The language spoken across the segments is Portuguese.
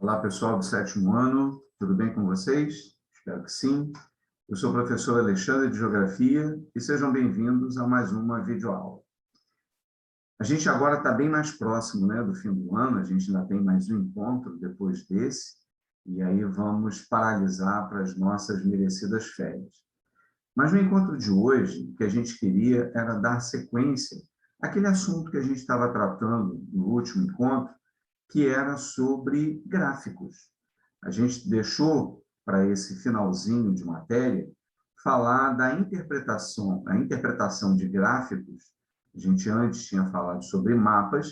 Olá, pessoal do sétimo ano, tudo bem com vocês? Espero que sim. Eu sou o professor Alexandre de Geografia e sejam bem-vindos a mais uma videoaula. A gente agora está bem mais próximo, né, do fim do ano, a gente ainda tem mais um encontro depois desse, e aí vamos paralisar para as nossas merecidas férias. Mas no encontro de hoje, o que a gente queria era dar sequência àquele assunto que a gente estava tratando no último encontro, que era sobre gráficos. A gente deixou para esse finalzinho de matéria falar da interpretação, a interpretação de gráficos. A gente antes tinha falado sobre mapas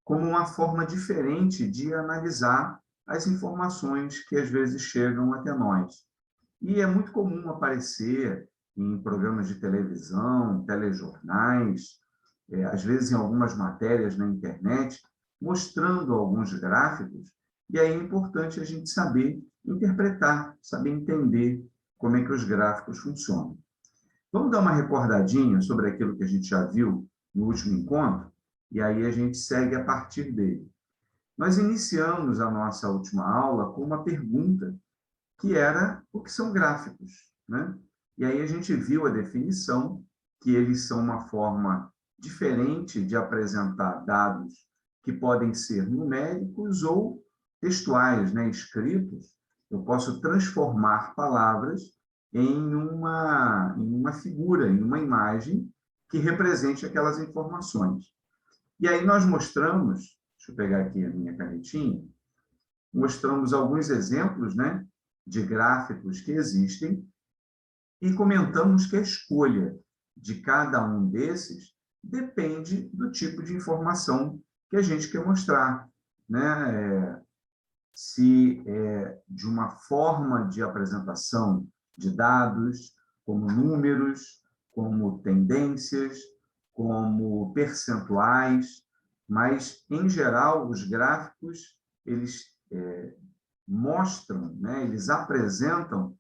como uma forma diferente de analisar as informações que às vezes chegam até nós. E é muito comum aparecer em programas de televisão, telejornais, às vezes em algumas matérias na internet, mostrando alguns gráficos, e aí é importante a gente saber interpretar, saber entender como é que os gráficos funcionam. Vamos dar uma recordadinha sobre aquilo que a gente já viu no último encontro, e aí a gente segue a partir dele. Nós iniciamos a nossa última aula com uma pergunta, que era o que são gráficos, né? E aí a gente viu a definição, que eles são uma forma diferente de apresentar dados que podem ser numéricos ou textuais, né, escritos. Eu posso transformar palavras em uma figura, em uma imagem que represente aquelas informações. E aí nós mostramos, deixa eu pegar aqui a minha canetinha, mostramos alguns exemplos, né, de gráficos que existem e comentamos que a escolha de cada um desses depende do tipo de informação que a gente quer mostrar, né? Se é de uma forma de apresentação de dados, como números, como tendências, como percentuais, mas, em geral, os gráficos, eles mostram, né, eles apresentam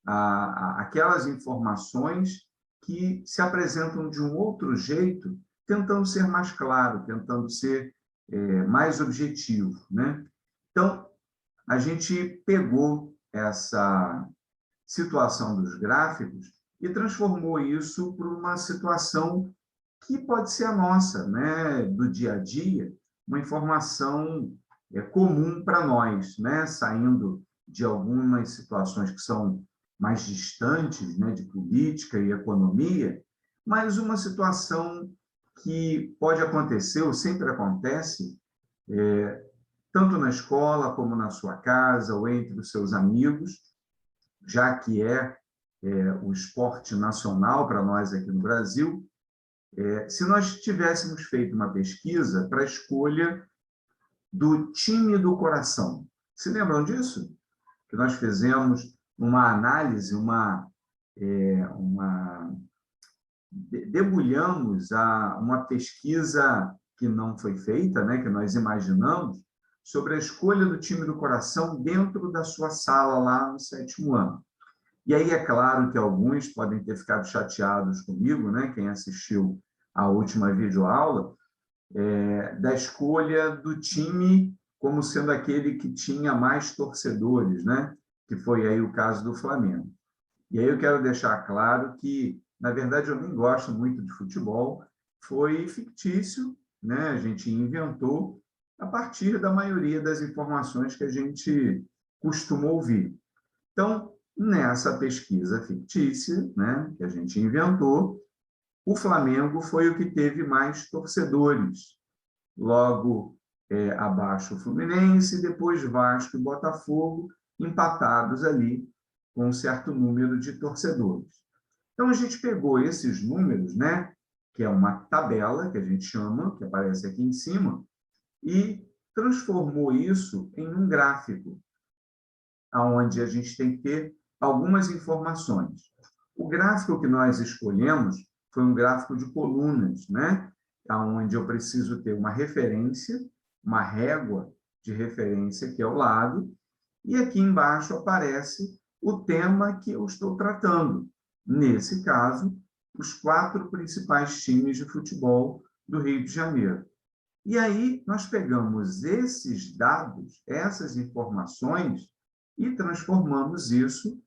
aquelas informações que se apresentam de um outro jeito, tentando ser mais claro, tentando ser mais objetivo, né? Então, a gente pegou essa situação dos gráficos e transformou isso para uma situação que pode ser a nossa, né, do dia a dia, uma informação comum para nós, né, saindo de algumas situações que são mais distantes, né, de política e economia, mas uma situação que pode acontecer, ou sempre acontece, tanto na escola como na sua casa, ou entre os seus amigos, já que o esporte nacional para nós aqui no Brasil. Se nós tivéssemos feito uma pesquisa para a escolha do time do coração, se lembram disso? Que nós fizemos uma análise, debulhamos uma pesquisa que não foi feita, né, que nós imaginamos, sobre a escolha do time do coração dentro da sua sala lá no sétimo ano. E aí é claro que alguns podem ter ficado chateados comigo, né, quem assistiu a última videoaula, da escolha do time como sendo aquele que tinha mais torcedores, né, que foi aí o caso do Flamengo. E aí eu quero deixar claro que, na verdade, eu nem gosto muito de futebol, foi fictício, né? A gente inventou a partir da maioria das informações que a gente costuma ouvir. Então, nessa pesquisa fictícia, né, que a gente inventou, o Flamengo foi o que teve mais torcedores. Logo abaixo o Fluminense, depois Vasco e Botafogo, empatados ali com um certo número de torcedores. Então, a gente pegou esses números, né, que é uma tabela, que a gente chama, que aparece aqui em cima, e transformou isso em um gráfico, onde a gente tem que ter algumas informações. O gráfico que nós escolhemos foi um gráfico de colunas, né, onde eu preciso ter uma referência, uma régua de referência aqui ao lado, e aqui embaixo aparece o tema que eu estou tratando. Nesse caso, os 4 principais times de futebol do Rio de Janeiro. E aí nós pegamos esses dados, essas informações, e transformamos isso,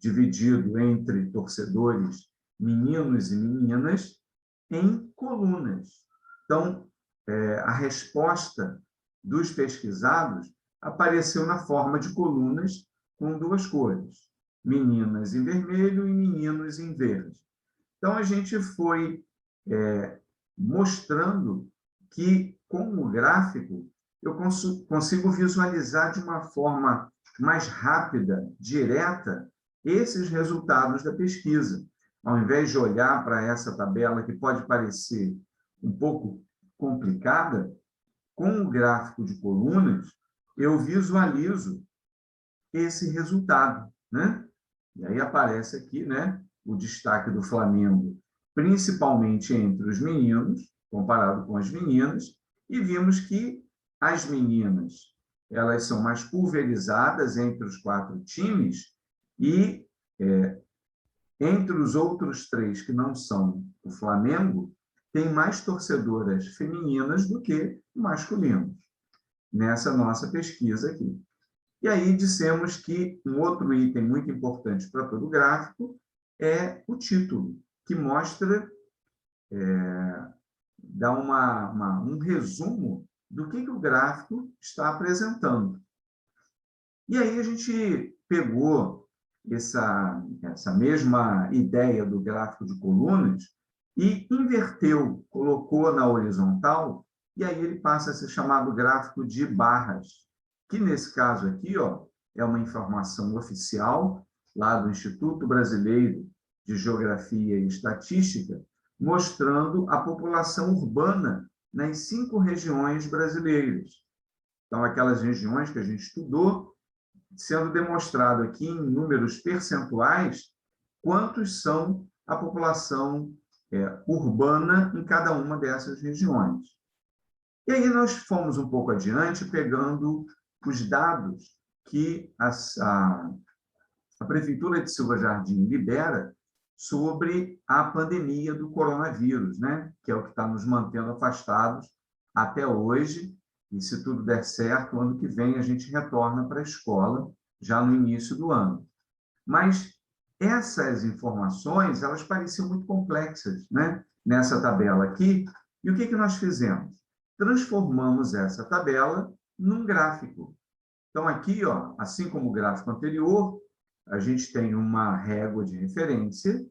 dividido entre torcedores, meninos e meninas, em colunas. Então, a resposta dos pesquisados apareceu na forma de colunas com duas cores, meninas em vermelho e meninos em verde. Então, a gente foi mostrando que, com o gráfico, eu consigo visualizar de uma forma mais rápida, direta, esses resultados da pesquisa. Ao invés de olhar para essa tabela, que pode parecer um pouco complicada, com o gráfico de colunas, eu visualizo esse resultado, né? E aí aparece aqui, né, o destaque do Flamengo, principalmente entre os meninos, comparado com as meninas, e vimos que as meninas, elas são mais pulverizadas entre os 4 times e entre os outros 3 que não são o Flamengo, tem mais torcedoras femininas do que masculinos, nessa nossa pesquisa aqui. E aí dissemos que um outro item muito importante para todo o gráfico é o título, que mostra, dá um resumo do que o gráfico está apresentando. E aí a gente pegou essa mesma ideia do gráfico de colunas e inverteu, colocou na horizontal, e aí ele passa a ser chamado gráfico de barras, que nesse caso aqui, ó, é uma informação oficial lá do Instituto Brasileiro de Geografia e Estatística, mostrando a população urbana nas 5 regiões brasileiras. Então, aquelas regiões que a gente estudou, sendo demonstrado aqui em números percentuais quantos são a população urbana em cada uma dessas regiões. E aí nós fomos um pouco adiante, pegando os dados que a Prefeitura de Silva Jardim libera sobre a pandemia do coronavírus, né? Que é o que está nos mantendo afastados até hoje, e se tudo der certo, ano que vem a gente retorna para a escola, já no início do ano. Mas essas informações, elas pareciam muito complexas, né? Nessa tabela aqui, e o que nós fizemos? Transformamos essa tabela num gráfico. Então, aqui, ó, assim como o gráfico anterior, a gente tem uma régua de referência,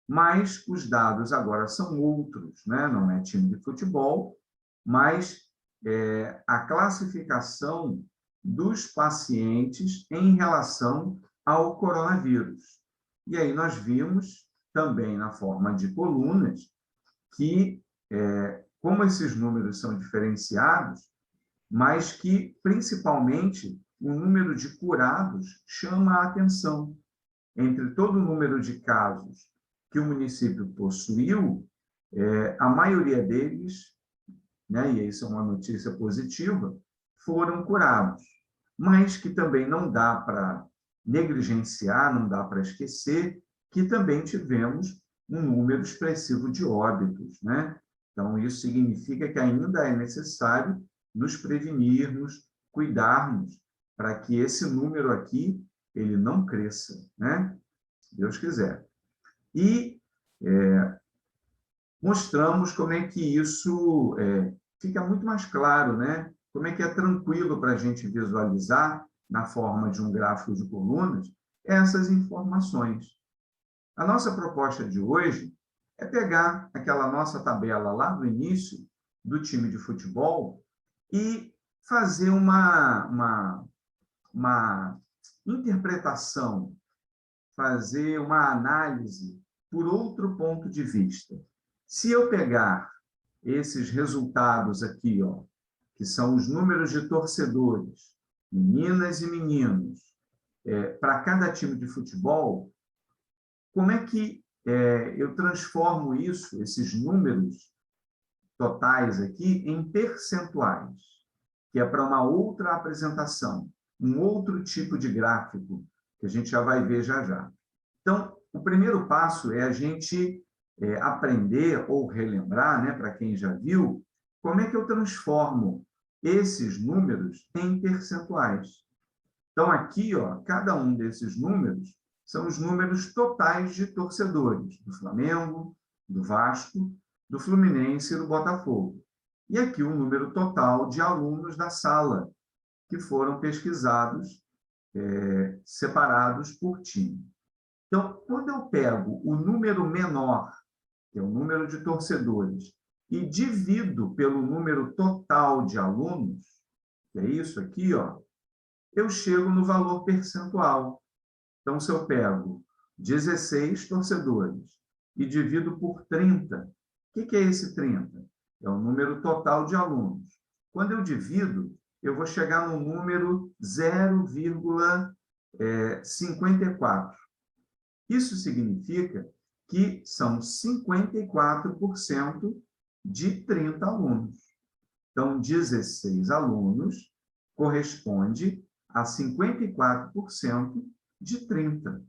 mas os dados agora são outros, né? Não é time de futebol, mas a classificação dos pacientes em relação ao coronavírus. E aí nós vimos também na forma de colunas que, como esses números são diferenciados, mas que, principalmente, o número de curados chama a atenção. Entre todo o número de casos que o município possuiu, a maioria deles, né, e isso é uma notícia positiva, foram curados, mas que também não dá para negligenciar, não dá para esquecer que também tivemos um número expressivo de óbitos, né? Então, isso significa que ainda é necessário nos prevenirmos, cuidarmos, para que esse número aqui ele não cresça, né? Se Deus quiser. E mostramos como é que isso fica muito mais claro, né? Como é que é tranquilo para a gente visualizar, na forma de um gráfico de colunas, essas informações. A nossa proposta de hoje é pegar aquela nossa tabela lá do início do time de futebol e fazer uma interpretação, fazer uma análise por outro ponto de vista. Se eu pegar esses resultados aqui, ó, que são os números de torcedores, meninas e meninos, para cada time de futebol, como é que eu transformo isso, esses números totais aqui, em percentuais, que é para uma outra apresentação, um outro tipo de gráfico, que a gente já vai ver já já. Então, o primeiro passo é a gente aprender ou relembrar, né, para quem já viu, como é que eu transformo esses números em percentuais? Então, aqui, ó, cada um desses números são os números totais de torcedores do Flamengo, do Vasco, do Fluminense e do Botafogo. E aqui o número total de alunos da sala, que foram pesquisados, separados por time. Então, quando eu pego o número menor, que é o número de torcedores, e divido pelo número total de alunos, que é isso aqui, ó, eu chego no valor percentual. Então, se eu pego 16 torcedores e divido por 30, o que é esse 30? É o número total de alunos. Quando eu divido, eu vou chegar no número 0,54. Isso significa que são 54% de 30 alunos. Então, 16 alunos corresponde a 54% de 30.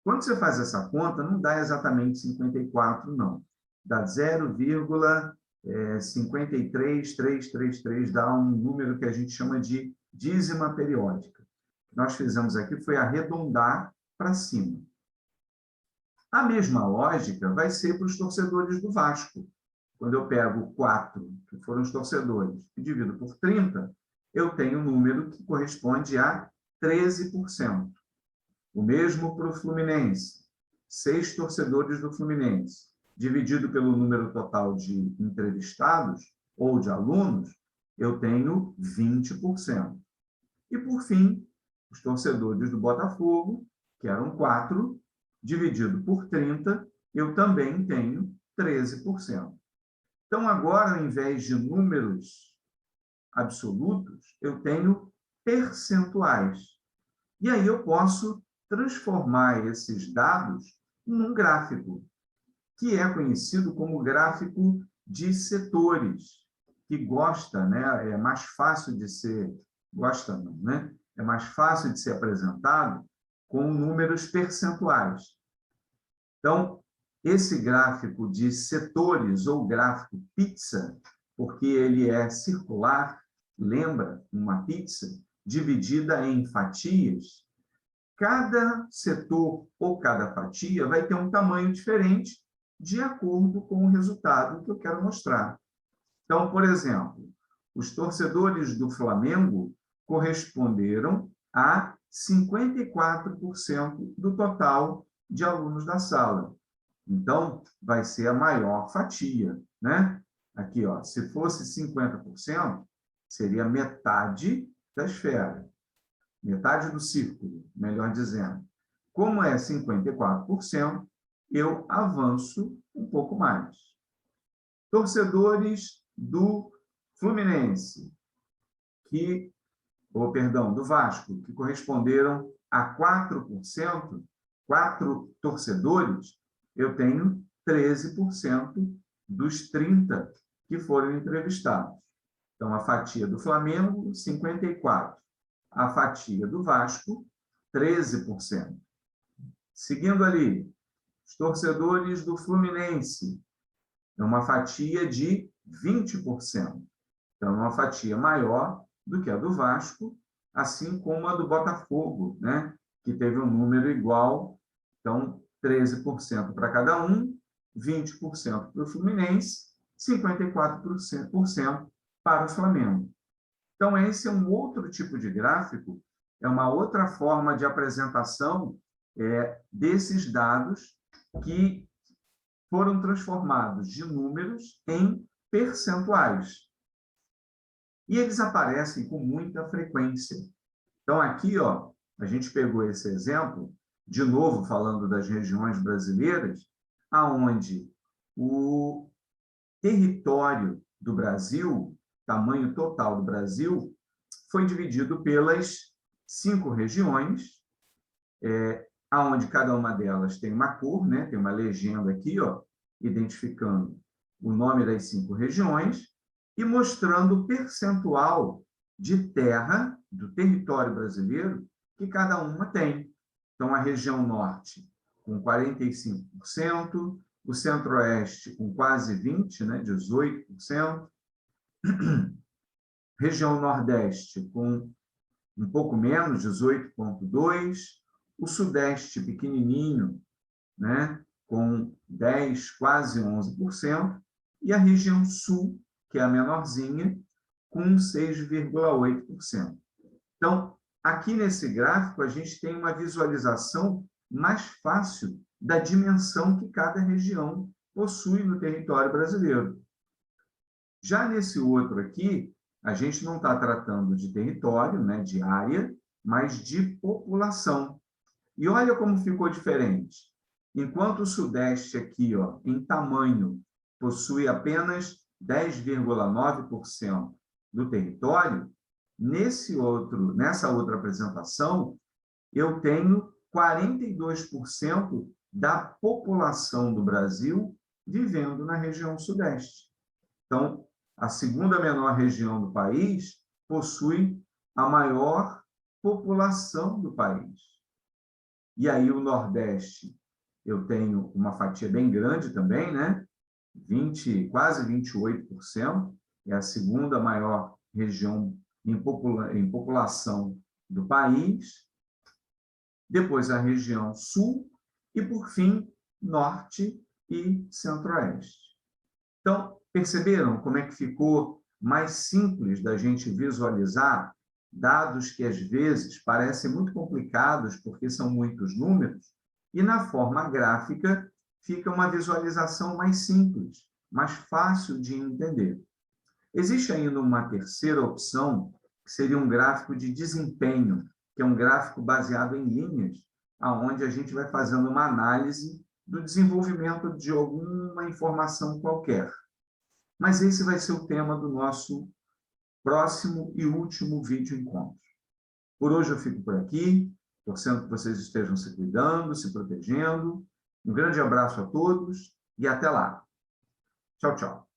Quando você faz essa conta, não dá exatamente 54, não. Dá 0,53333, dá um número que a gente chama de dízima periódica. O que nós fizemos aqui foi arredondar para cima. A mesma lógica vai ser para os torcedores do Vasco. Quando eu pego 4, que foram os torcedores, e divido por 30, eu tenho um número que corresponde a 13%. O mesmo para o Fluminense. 6 torcedores do Fluminense, dividido pelo número total de entrevistados ou de alunos, eu tenho 20%. E, por fim, os torcedores do Botafogo, que eram 4, dividido por 30, eu também tenho 13%. Então, agora, ao invés de números absolutos, eu tenho percentuais. E aí eu posso transformar esses dados num gráfico, que é conhecido como gráfico de setores, que gosta, né? É mais fácil de ser, gosta não, né? É mais fácil de ser apresentado com números percentuais. Então, esse gráfico de setores, ou gráfico pizza, porque ele é circular, lembra uma pizza, dividida em fatias, cada setor ou cada fatia vai ter um tamanho diferente de acordo com o resultado que eu quero mostrar. Então, por exemplo, os torcedores do Flamengo corresponderam a 54% do total de alunos da sala. Então, vai ser a maior fatia, né? Aqui, ó, se fosse 50%, seria metade da esfera. Metade do círculo, melhor dizendo. Como é 54%, eu avanço um pouco mais. Torcedores do Fluminense, do Vasco, que corresponderam a 4%, 4 torcedores, eu tenho 13% dos 30 que foram entrevistados. Então, a fatia do Flamengo, 54%. A fatia do Vasco, 13%. Seguindo ali, os torcedores do Fluminense, é uma fatia de 20%. Então, é uma fatia maior do que a do Vasco, assim como a do Botafogo, né? Que teve um número igual, então, 13% para cada um, 20% para o Fluminense, 54% para o Flamengo. Então, esse é um outro tipo de gráfico, é uma outra forma de apresentação desses dados que foram transformados de números em percentuais. E eles aparecem com muita frequência. Então, aqui, ó, a gente pegou esse exemplo, de novo falando das regiões brasileiras, aonde o território do Brasil, tamanho total do Brasil, foi dividido pelas 5 regiões, aonde cada uma delas tem uma cor, né? Tem uma legenda aqui, ó, identificando o nome das 5 regiões e mostrando o percentual de terra do território brasileiro que cada uma tem. Então, a região norte com 45%, o centro-oeste com quase 20%, né? 18%, Região Nordeste com um pouco menos, 18,2%. O Sudeste pequenininho, né, com 10%, quase 11%. E a região Sul, que é a menorzinha, com 6,8%. Então, aqui nesse gráfico, a gente tem uma visualização mais fácil da dimensão que cada região possui no território brasileiro. Já nesse outro aqui, a gente não está tratando de território, né, de área, mas de população. E olha como ficou diferente. Enquanto o Sudeste aqui, ó, em tamanho, possui apenas 10,9% do território, nessa outra apresentação, eu tenho 42% da população do Brasil vivendo na região Sudeste. Então, a segunda menor região do país possui a maior população do país. E aí o Nordeste, eu tenho uma fatia bem grande também, né? Quase 28%, é a segunda maior região em população do país. Depois a região Sul e, por fim, Norte e Centro-Oeste. Então, perceberam como é que ficou mais simples da gente visualizar dados que, às vezes, parecem muito complicados porque são muitos números, e, na forma gráfica, fica uma visualização mais simples, mais fácil de entender. Existe ainda uma terceira opção, que seria um gráfico de desempenho, que é um gráfico baseado em linhas, onde a gente vai fazendo uma análise do desenvolvimento de alguma informação qualquer. Mas esse vai ser o tema do nosso próximo e último vídeo encontro. Por hoje eu fico por aqui, torcendo que vocês estejam se cuidando, se protegendo. Um grande abraço a todos e até lá. Tchau, tchau.